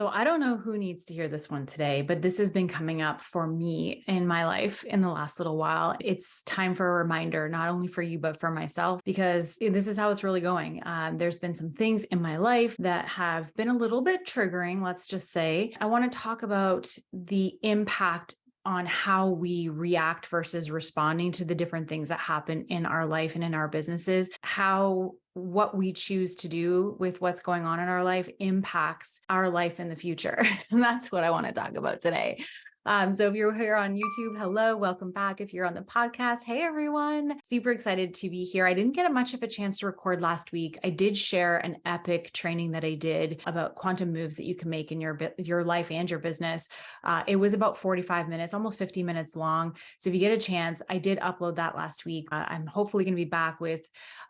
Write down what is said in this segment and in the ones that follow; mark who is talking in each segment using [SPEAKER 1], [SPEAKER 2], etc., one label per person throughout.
[SPEAKER 1] So I don't know who needs to hear this one today, but this has been coming up for me in my life in the last little while. It's time for a reminder, not only for you, but for myself, because this is how it's really going. There's been some things in my life that have been a little bit triggering, let's just say. I want to talk about the impact on how we react versus responding to the different things that happen in our life and in our businesses, how what we choose to do with what's going on in our life impacts our life in the future. And that's what I want to talk about today. So if you're here on YouTube, hello, welcome back. If you're on the podcast, hey everyone, super excited to be here. I didn't get much of a chance to record last week. I did share an epic training that I did about quantum moves that you can make in your life and your business. It was about 45 minutes, almost 50 minutes long. So if you get a chance, I did upload that last week. I'm hopefully going to be back with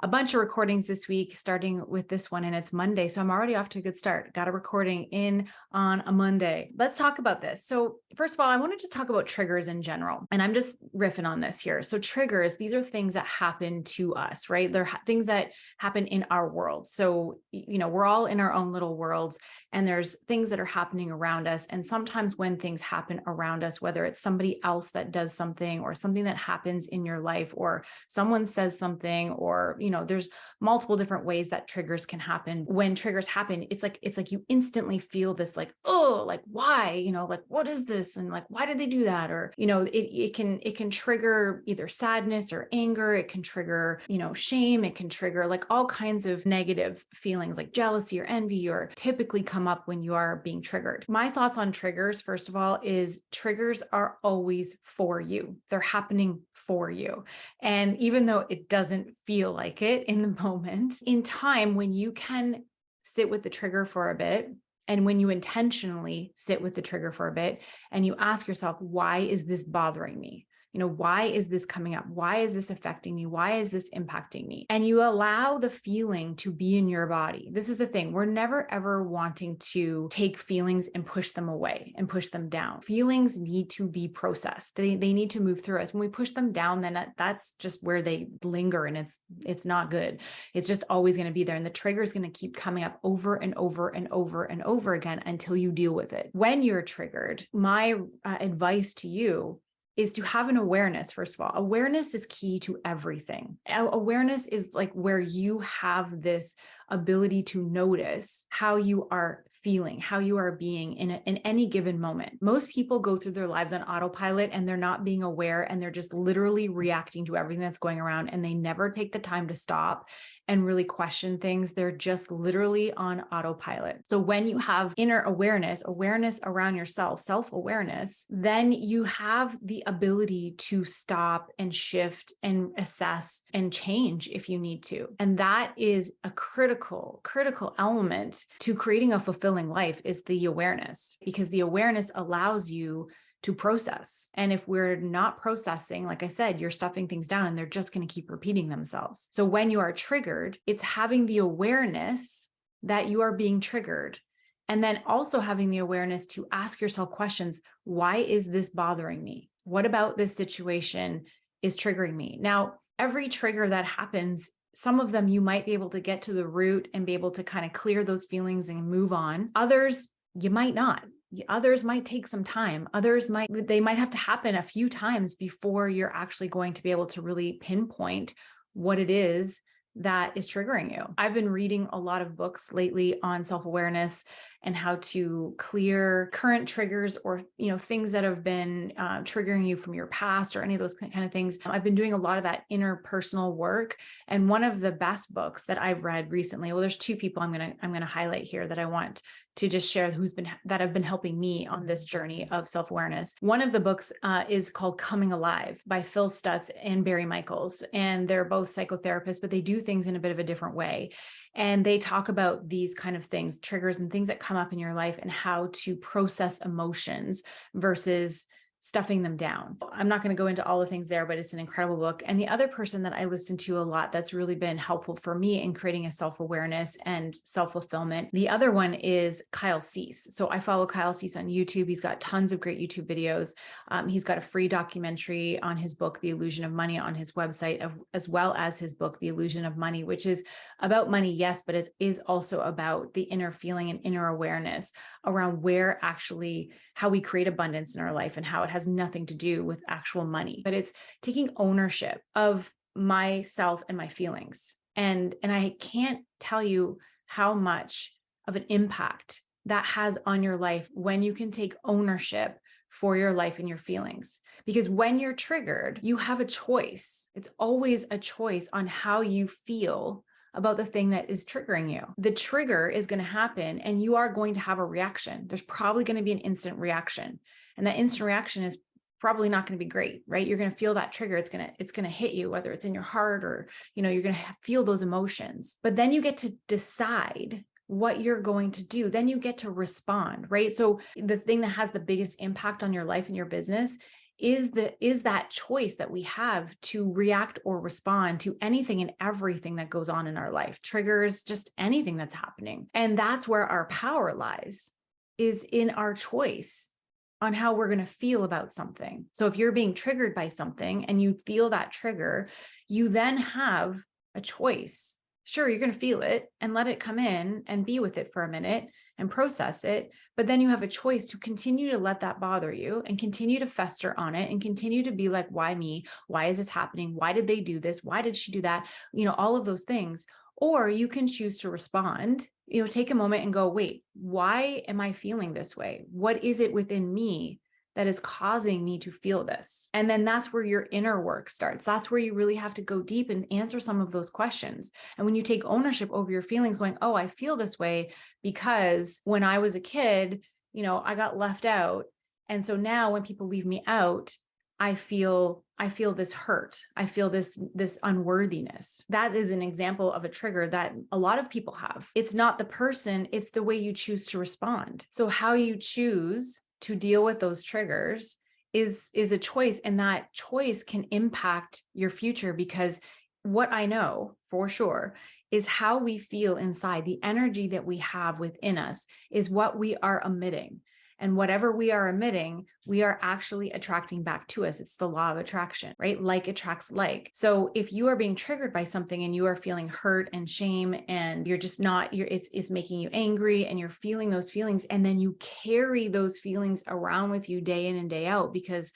[SPEAKER 1] a bunch of recordings this week, starting with this one, and it's Monday. So I'm already off to a good start. Got a recording in on a Monday. Let's talk about this. So first of all, I want to just talk about triggers in general. And I'm just riffing on this here. So triggers, these are things that happen to us, right? They're things that happen in our world. So, we're all in our own little worlds, and there's things that are happening around us. And sometimes when things happen around us, whether it's somebody else that does something or something that happens in your life, or someone says something, or, there's multiple different ways that triggers can happen. When triggers happen, it's like you instantly feel this like, oh, like why, like what is this? And like, why did they do that? Or, it can trigger either sadness or anger. It can trigger, shame. It can trigger like all kinds of negative feelings like jealousy or envy, or typically come up when you are being triggered. My thoughts on triggers, first of all, is triggers are always for you. They're happening for you. And even though it doesn't feel like it in the moment, in time, when you can sit with the trigger for a bit, and when you intentionally sit with the trigger for a bit and you ask yourself, why is this bothering me? Why is this coming up? Why is this affecting me? Why is this impacting me? And you allow the feeling to be in your body. This is the thing. We're never, ever wanting to take feelings and push them away and push them down. Feelings need to be processed. They need to move through us. When we push them down, then that's just where they linger, and it's not good. It's just always going to be there. And the trigger is going to keep coming up over and over and over and over again until you deal with it. When you're triggered, my advice to you is to have an awareness. First of all, awareness is key to everything. Awareness is like where you have this ability to notice how you are feeling, how you are being in any given moment. Most people go through their lives on autopilot, and they're not being aware, and they're just literally reacting to everything that's going around, and they never take the time to stop and really question things. They're just literally on autopilot. So when you have inner awareness around yourself, self-awareness, then you have the ability to stop and shift and assess and change if you need to. And that is a critical element to creating a fulfilling life, is the awareness, because the awareness allows you to process. And if we're not processing, like I said, you're stuffing things down and they're just going to keep repeating themselves. So when you are triggered, it's having the awareness that you are being triggered. And then also having the awareness to ask yourself questions. Why is this bothering me? What about this situation is triggering me? Now, every trigger that happens, some of them you might be able to get to the root and be able to kind of clear those feelings and move on. Others, you might not. Others might take some time. They might have to happen a few times before you're actually going to be able to really pinpoint what it is that is triggering you. I've been reading a lot of books lately on self-awareness and how to clear current triggers, or, things that have been triggering you from your past, or any of those kind of things. I've been doing a lot of that interpersonal work. And one of the best books that I've read recently, well, there's two people I'm going to highlight here that I want to just share that have been helping me on this journey of self-awareness. One of the books is called Coming Alive by Phil Stutz and Barry Michaels. And they're both psychotherapists, but they do things in a bit of a different way. And they talk about these kind of things, triggers and things that come up in your life, and how to process emotions versus stuffing them down. I'm not going to go into all the things there, but it's an incredible book. And the other person that I listen to a lot that's really been helpful for me in creating a self-awareness and self-fulfillment, the other one is Kyle Cease. So I follow Kyle Cease on YouTube. He's got tons of great YouTube videos. He's got a free documentary on his book, The Illusion of Money, on his website, as well as his book, The Illusion of Money, which is about money, yes, but it is also about the inner feeling and inner awareness around how we create abundance in our life and how it has nothing to do with actual money, but it's taking ownership of myself and my feelings. And I can't tell you how much of an impact that has on your life when you can take ownership for your life and your feelings. Because when you're triggered, you have a choice. It's always a choice on how you feel about the thing that is triggering you. The trigger is going to happen and you are going to have a reaction. There's probably going to be an instant reaction. And that instant reaction is probably not going to be great, right? You're going to feel that trigger. It's going to hit you, whether it's in your heart or, you're going to feel those emotions. But then you get to decide what you're going to do. Then you get to respond, right? So the thing that has the biggest impact on your life and your business is that choice that we have to react or respond to anything and everything that goes on in our life, triggers, just anything that's happening. And that's where our power lies, is in our choice on how we're going to feel about something. So if you're being triggered by something and you feel that trigger, you then have a choice. Sure, you're going to feel it and let it come in and be with it for a minute and process it. But then you have a choice to continue to let that bother you and continue to fester on it and continue to be like, why me? Why is this happening? Why did they do this? Why did she do that? All of those things. Or you can choose to respond, take a moment and go, wait, why am I feeling this way? What is it within me that is causing me to feel this? And then that's where your inner work starts. That's where you really have to go deep and answer some of those questions. And when you take ownership over your feelings, going, oh, I feel this way because when I was a kid, I got left out. And so now when people leave me out, I feel this hurt. I feel this unworthiness. That is an example of a trigger that a lot of people have. It's not the person, it's the way you choose to respond. So how you choose to deal with those triggers is a choice, and that choice can impact your future, because what I know for sure is how we feel inside, the energy that we have within us is what we are emitting. And whatever we are emitting, we are actually attracting back to us. It's the law of attraction, right? Like attracts like. So if you are being triggered by something and you are feeling hurt and shame and you're just not, it's making you angry and you're feeling those feelings, and then you carry those feelings around with you day in and day out, because,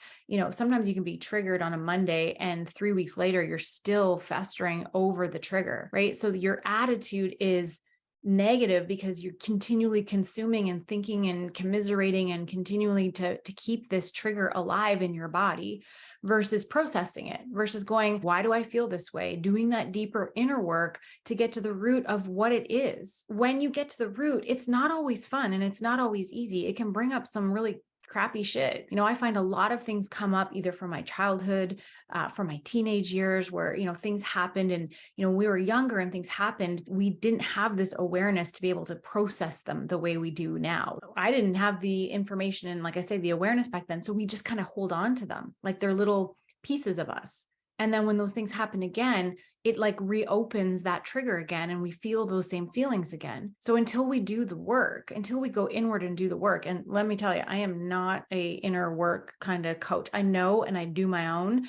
[SPEAKER 1] sometimes you can be triggered on a Monday and 3 weeks later, you're still festering over the trigger, right? So your attitude is negative because you're continually consuming and thinking and commiserating and continually to keep this trigger alive in your body, versus processing it, versus going, why do I feel this way? Doing that deeper inner work to get to the root of what it is. When you get to the root, it's not always fun and it's not always easy. It can bring up some really crappy shit. I find a lot of things come up either from my childhood, from my teenage years where, things happened and, we were younger and things happened. We didn't have this awareness to be able to process them the way we do now. I didn't have the information and, like I say, the awareness back then. So we just kind of hold on to them like they're little pieces of us. And then when those things happen again, it like reopens that trigger again and we feel those same feelings again. So until we do the work, until we go inward and do the work, and let me tell you, I am not a inner work kind of coach. I know, and I do my own,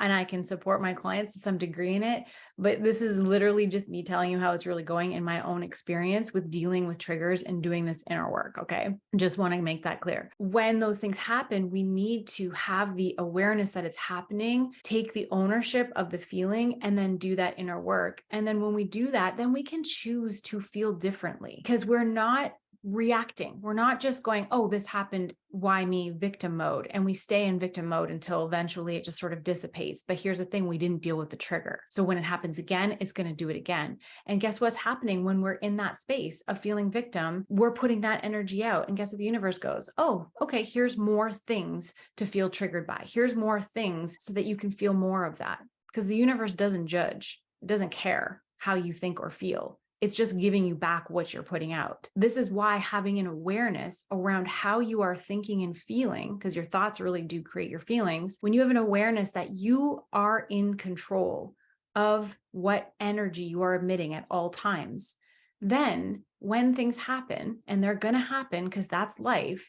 [SPEAKER 1] and I can support my clients to some degree in it, but this is literally just me telling you how it's really going in my own experience with dealing with triggers and doing this inner work. Okay. Just want to make that clear. When those things happen, we need to have the awareness that it's happening, take the ownership of the feeling, and then do that inner work. And then when we do that, then we can choose to feel differently, because we're not reacting. We're not just going, oh, this happened, why me, victim mode. And we stay in victim mode until eventually it just sort of dissipates. But here's the thing, we didn't deal with the trigger. So when it happens again, it's going to do it again. And guess what's happening when we're in that space of feeling victim? We're putting that energy out. And guess what the universe goes, oh, okay, here's more things to feel triggered by. Here's more things so that you can feel more of that. Because the universe doesn't judge. It doesn't care how you think or feel. It's just giving you back what you're putting out. This is why having an awareness around how you are thinking and feeling, because your thoughts really do create your feelings. When you have an awareness that you are in control of what energy you are emitting at all times, then when things happen, and they're going to happen because that's life,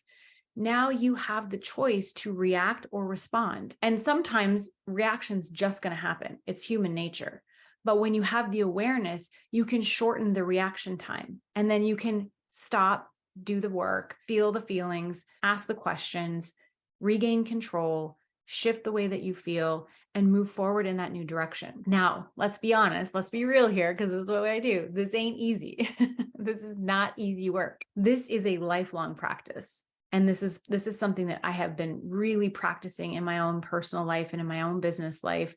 [SPEAKER 1] now you have the choice to react or respond. And sometimes reaction's just going to happen. It's human nature. But when you have the awareness, you can shorten the reaction time, and then you can stop, do the work, feel the feelings, ask the questions, regain control, shift the way that you feel, and move forward in that new direction. Now, let's be honest, let's be real here, because this is what I do. This ain't easy. This is not easy work. This is a lifelong practice. And this is something that I have been really practicing in my own personal life and in my own business life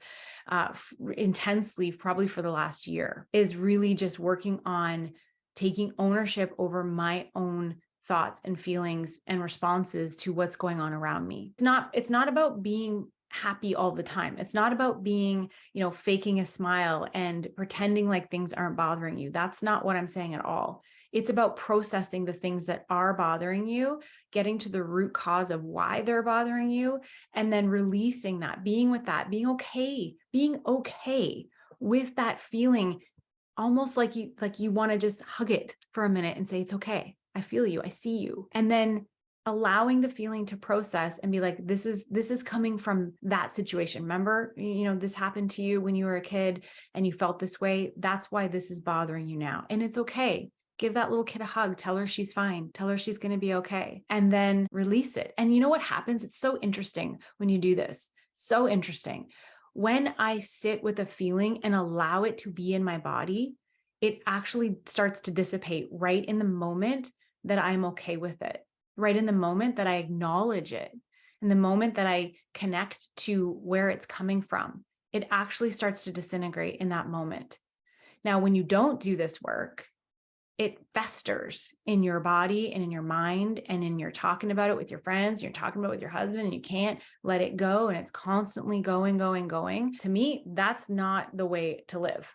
[SPEAKER 1] intensely, probably for the last year, is really just working on taking ownership over my own thoughts and feelings and responses to what's going on around me. It's not about being happy all the time. It's not about being, faking a smile and pretending like things aren't bothering you. That's not what I'm saying at all. It's about processing the things that are bothering you, getting to the root cause of why they're bothering you, and then releasing that, being with that, being okay with that feeling, almost like you want to just hug it for a minute and say, it's okay. I feel you. I see you. And then allowing the feeling to process and be like, this is coming from that situation. Remember, this happened to you when you were a kid and you felt this way. That's why this is bothering you now. And it's okay. Give that little kid a hug. Tell her she's fine. Tell her she's going to be okay. And then release it. And you know what happens? It's so interesting when you do this. So interesting. When I sit with a feeling and allow it to be in my body, it actually starts to dissipate right in the moment that I'm okay with it, right in the moment that I acknowledge it, in the moment that I connect to where it's coming from. It actually starts to disintegrate in that moment. Now, when you don't do this work, it festers in your body and in your mind, and you're talking about it with your friends, you're talking about it with your husband, and you can't let it go. And it's constantly going. To me, that's not the way to live,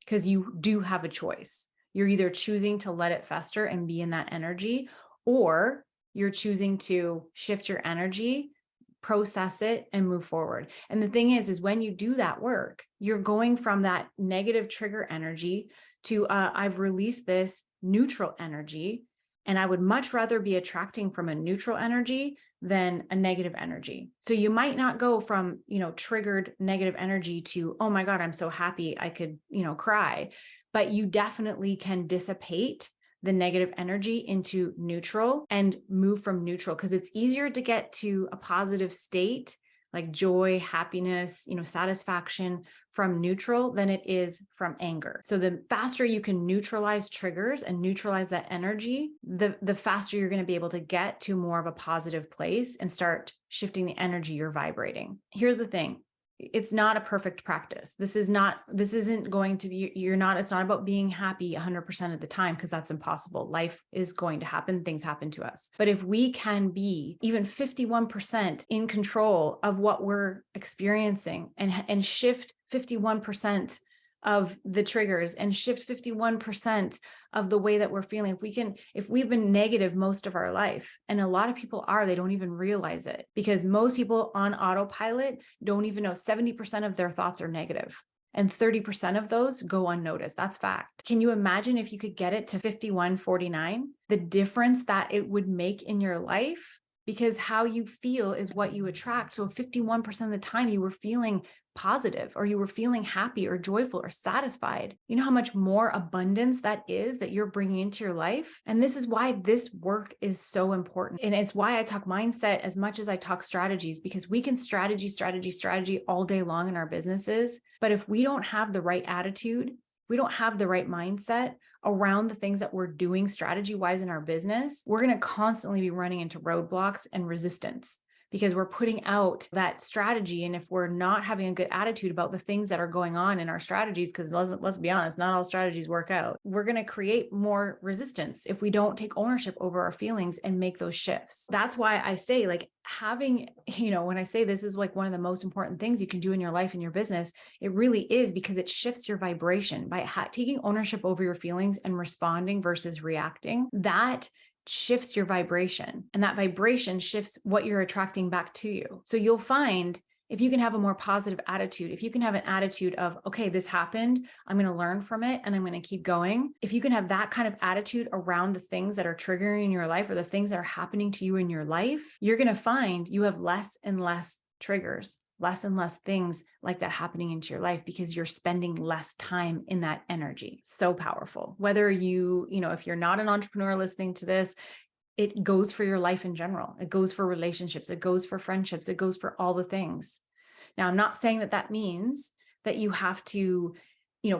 [SPEAKER 1] because you do have a choice. You're either choosing to let it fester and be in that energy, or you're choosing to shift your energy, process it, and move forward. And the thing is when you do that work, you're going from that negative trigger energy to I've released this neutral energy, and I would much rather be attracting from a neutral energy than a negative energy. So you might not go from, triggered negative energy to, oh my God, I'm so happy I could, cry, but you definitely can dissipate the negative energy into neutral and move from neutral, because it's easier to get to a positive state like joy, happiness, satisfaction from neutral than it is from anger. So the faster you can neutralize triggers and neutralize that energy, the faster you're going to be able to get to more of a positive place and start shifting the energy you're vibrating. Here's the thing. It's not a perfect practice. This isn't going to be, it's not about being happy 100% of the time, because that's impossible. Life is going to happen. Things happen to us. But if we can be even 51% in control of what we're experiencing and shift 51% of the triggers and shift 51% of the way that we're feeling. If we've been negative most of our life, and a lot of people they don't even realize it, because most people on autopilot don't even know 70% of their thoughts are negative, and 30% of those go unnoticed. That's fact. Can you imagine if you could get it to 51-49, the difference that it would make in your life? Because how you feel is what you attract. So 51% of the time you were feeling positive, or you were feeling happy or joyful or satisfied, you know how much more abundance that is that you're bringing into your life. And this is why this work is so important. And it's why I talk mindset as much as I talk strategies, because we can strategy all day long in our businesses. But if we don't have the right attitude, we don't have the right mindset around the things that we're doing strategy wise in our business, we're going to constantly be running into roadblocks and resistance, because we're putting out that strategy. And if we're not having a good attitude about the things that are going on in our strategies, because let's be honest, not all strategies work out, we're going to create more resistance if we don't take ownership over our feelings and make those shifts. That's why I say, like, having, when I say this is like one of the most important things you can do in your life and your business, it really is, because it shifts your vibration by taking ownership over your feelings and responding versus reacting. That shifts your vibration, and that vibration shifts what you're attracting back to you. So you'll find, if you can have a more positive attitude, if you can have an attitude of, okay, this happened, I'm going to learn from it and I'm going to keep going. If you can have that kind of attitude around the things that are triggering in your life or the things that are happening to you in your life, you're going to find you have less and less triggers, less and less things like that happening into your life, because you're spending less time in that energy. So powerful. Whether if you're not an entrepreneur listening to this, it goes for your life in general. It goes for relationships. It goes for friendships. It goes for all the things. Now, I'm not saying that means that you have to,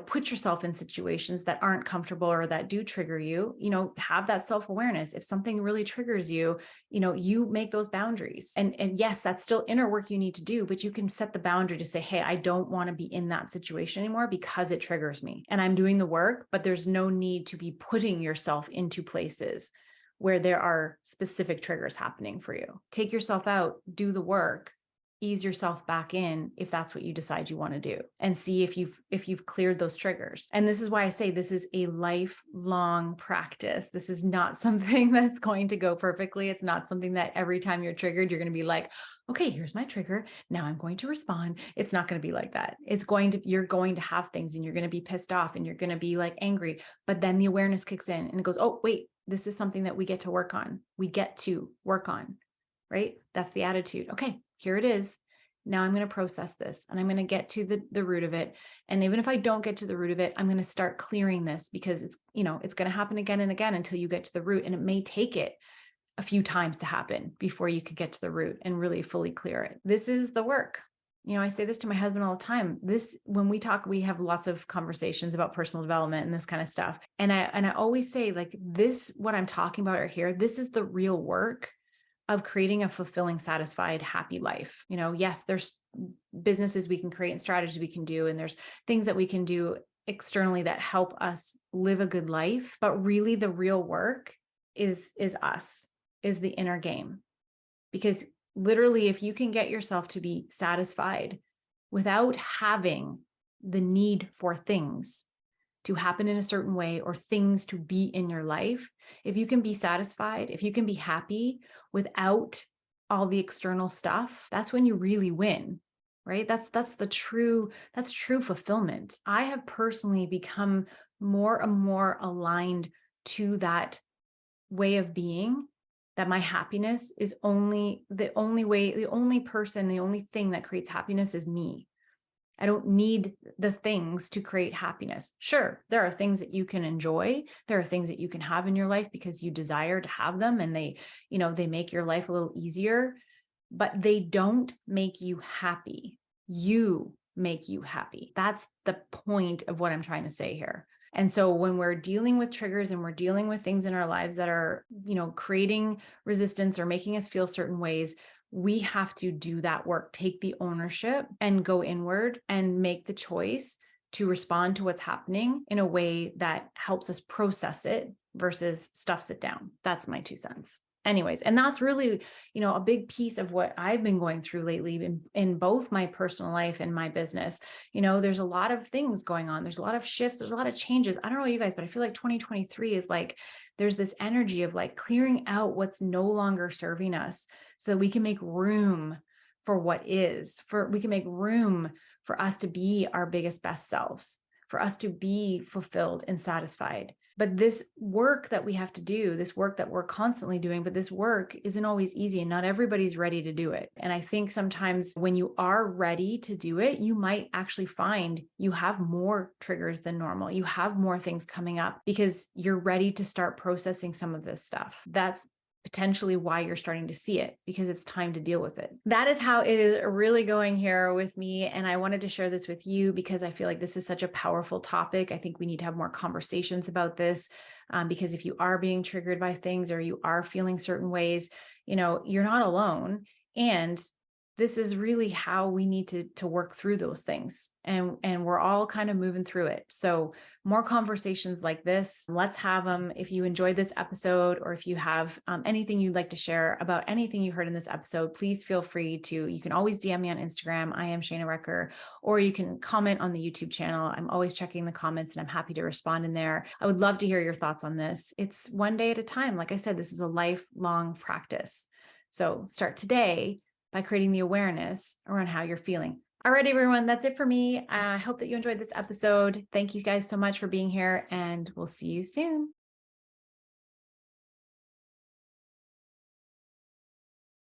[SPEAKER 1] put yourself in situations that aren't comfortable or that do trigger you. Have that self-awareness. If something really triggers you, you make those boundaries. And yes, that's still inner work you need to do, but you can set the boundary to say, hey, I don't want to be in that situation anymore because it triggers me. And I'm doing the work, but there's no need to be putting yourself into places where there are specific triggers happening for you. Take yourself out, do the work, ease yourself back in if that's what you decide you want to do, and see if you've cleared those triggers. And this is why I say this is a lifelong practice. This is not something that's going to go perfectly. It's not something that every time you're triggered, you're going to be like, okay, here's my trigger. Now I'm going to respond. It's not going to be like that. You're going to have things and you're going to be pissed off and you're going to be like angry, but then the awareness kicks in and it goes, oh, wait, this is something that we get to work on. We get to work on, right? That's the attitude. Okay, here it is. Now I'm going to process this and I'm going to get to the root of it. And even if I don't get to the root of it, I'm going to start clearing this, because it's going to happen again and again until you get to the root. And it may take it a few times to happen before you could get to the root and really fully clear it. This is the work. I say this to my husband all the time. When we talk, we have lots of conversations about personal development and this kind of stuff. And I always say, like, this, what I'm talking about right here, this is the real work of creating a fulfilling, satisfied, happy life. Yes, there's businesses we can create and strategies we can do, and there's things that we can do externally that help us live a good life. But really the real work is us, is the inner game. Because literally, if you can get yourself to be satisfied without having the need for things to happen in a certain way or things to be in your life, if you can be satisfied, if you can be happy without all the external stuff, that's when you really win, right? That's true fulfillment. I have personally become more and more aligned to that way of being, that my happiness is the only thing that creates happiness is me. I don't need the things to create happiness. Sure, there are things that you can enjoy. There are things that you can have in your life because you desire to have them, and they make your life a little easier, but they don't make you happy. You make you happy. That's the point of what I'm trying to say here. And so when we're dealing with triggers and we're dealing with things in our lives that are, creating resistance or making us feel certain ways, we have to do that work, take the ownership and go inward and make the choice to respond to what's happening in a way that helps us process it versus stuffs it down. That's my 2 cents. Anyways, and that's really, a big piece of what I've been going through lately in both my personal life and my business. There's a lot of things going on. There's a lot of shifts. There's a lot of changes. I don't know about you guys, but I feel like 2023 is like, there's this energy of like clearing out what's no longer serving us so that we can make room for what is, we can make room for us to be our biggest, best selves, for us to be fulfilled and satisfied. But this work that we have to do, this work that we're constantly doing, but this work isn't always easy and not everybody's ready to do it. And I think sometimes when you are ready to do it, you might actually find you have more triggers than normal. You have more things coming up because you're ready to start processing some of this stuff. That's potentially why you're starting to see it, because it's time to deal with it. That is how it is really going here with me. And I wanted to share this with you because I feel like this is such a powerful topic. I think we need to have more conversations about this because if you are being triggered by things or you are feeling certain ways, you're not alone. And this is really how we need to work through those things. And we're all kind of moving through it. So more conversations like this, let's have them. If you enjoyed this episode, or if you have anything you'd like to share about anything you heard in this episode, please feel free to, you can always DM me on Instagram. I am Shayna Recker, or you can comment on the YouTube channel. I'm always checking the comments and I'm happy to respond in there. I would love to hear your thoughts on this. It's one day at a time. Like I said, this is a lifelong practice. So start today by creating the awareness around how you're feeling. All right, everyone, that's it for me. I hope that you enjoyed this episode. Thank you guys so much for being here, and we'll see you soon.